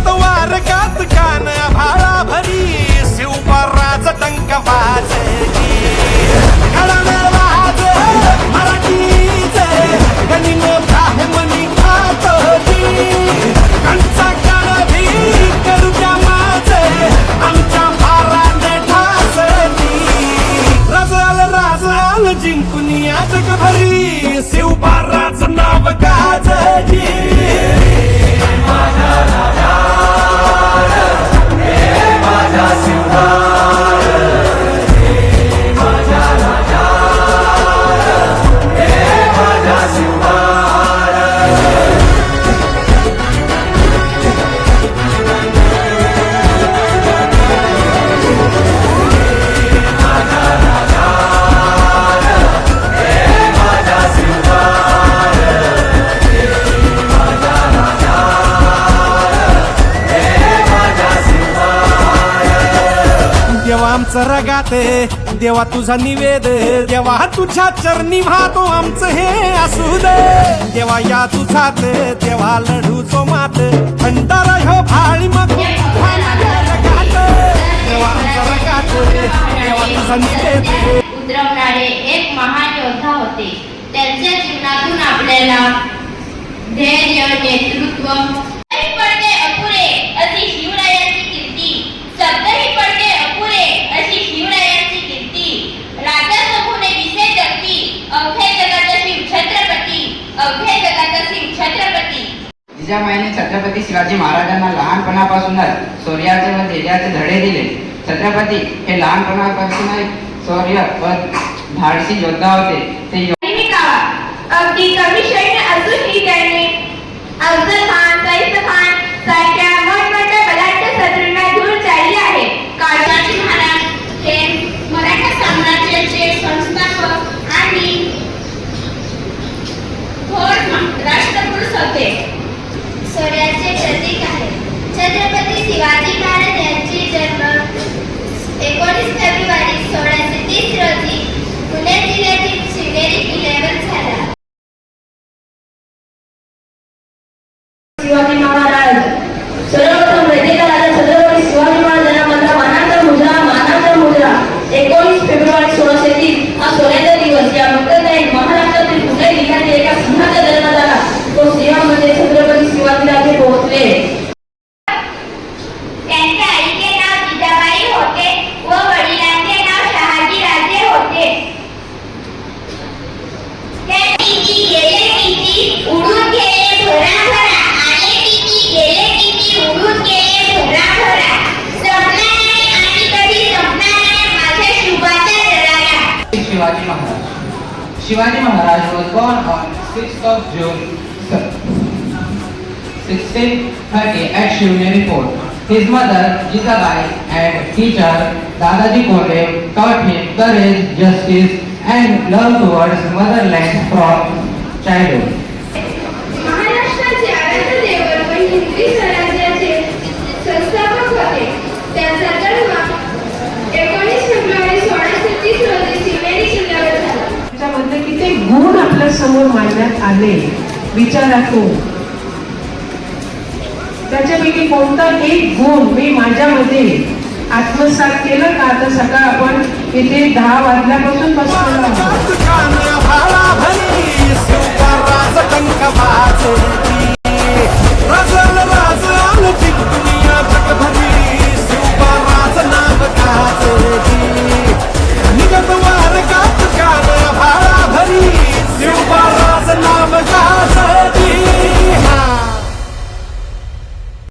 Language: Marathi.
तवार कात कान भाळा भरी शिवपाराचा टंक वाजली घडाने वाज मराठीचे गनिम ब्राह्मणी खातोजी कंचा काळ भी करू द्या माझे आमच्या पाराने ठासली राजाल जिंकून या जगभरी शिवपाराचं नाव गाजली देवा आमचं रगाते देवा तुझा निवेद देवा तुझ्या चरणी वाहतो आमचं हे असू दे देवा या तुझात देवा लढूचो मात भंडारा ह्यो भाळी मग देवा आमचं रगाते देवा तुझा निवेद उतरवणारे एक महान योद्धा होते. त्यांच्या जीवनातून आपल्याला धैर्य, नेतृत्व पडते अपुरे अशी शिवरायांची कीर्ती, शब्दही पडते अपुरे अशी शिवरायांची कीर्ती, राजा समुने विसे जगती, अवघे जगाचा शिव छत्रपती, अवघे जगाचा शिव छत्रपती. जिजाबाईंनी छत्रपती शिवाजी महाराजांना लहानपणापासूनच शौर्याचे व धैर्याचे धडे दिले. छत्रपती हे लहानपणापासूनच शौर्य व धाडसी योद्धा होते. ते अगदी कमी सैन्य असूनही त्यांनी अफजल खान, सईद खान सारख्या मोठमोठ्या बलाढ्य शत्रूंना दूर जाळले आहे. शिवाजी महाराज हे मराठा साम्राज्याचे संस्थापक आणि थोर राष्ट्रपुरुष होते. शौर्याचे प्रतीक आहे. छत्रपती शिवाजी महाराज यांची जन्म 19 फेब्रुवारी 1630 रोजी पुणे जिल्ह्यातील शिवनेरी किल्ल्यावर झाला. शिवाजी महाराज सर्वप्रथम वैदिक राजा छत्रपती शिवाजी महाराजांना मानाचा मुजरा 19 फेब्रुवारी 1630 हा सोन्याचा दिवस. या मुक्तताईत महाराष्ट्रातील पुणे जिल्ह्यातील एका सिंहाचा जन्म झाला. तो सिंहामध्ये छत्रपती शिवाजीराजे पोहोचले. त्यांच्या आईचे नाव जिजाबाई होते व वडिलांचे नाव शहाजीराजे होते. ते किती गेले किती उडून गेले भराभरा, आले किती गेले किती उडून गेले भराभरा, संपला नाही आणि कधी संपणार नाही माझ्या शुभाचा दरारा. Shivaji Maharaj was born on 6th of June 1630 at Shivneri Fort. His mother Jijabai and teacher Dadaji Kolev taught him courage, justice and love towards motherland from childhood. महाराष्ट्राचे आराध्य दैवत व हिंदवी स्वराज्याचे संस्थापक होते. त्यांचा जन्म 19 फेब्रुवारी 1630 रोजी शिवनेरी किल्ल्यावर झाला. त्याच्यामध्ये किती गुण आपल्या समोर मांडण्यात आले विचारा तो. त्याच्यापैकी कोणता एक गुण मी माझ्यामध्ये आत्मसात केलं का? आता सकाळ आपण इथे 10 वाजल्यापासून बसलेलो आहोत.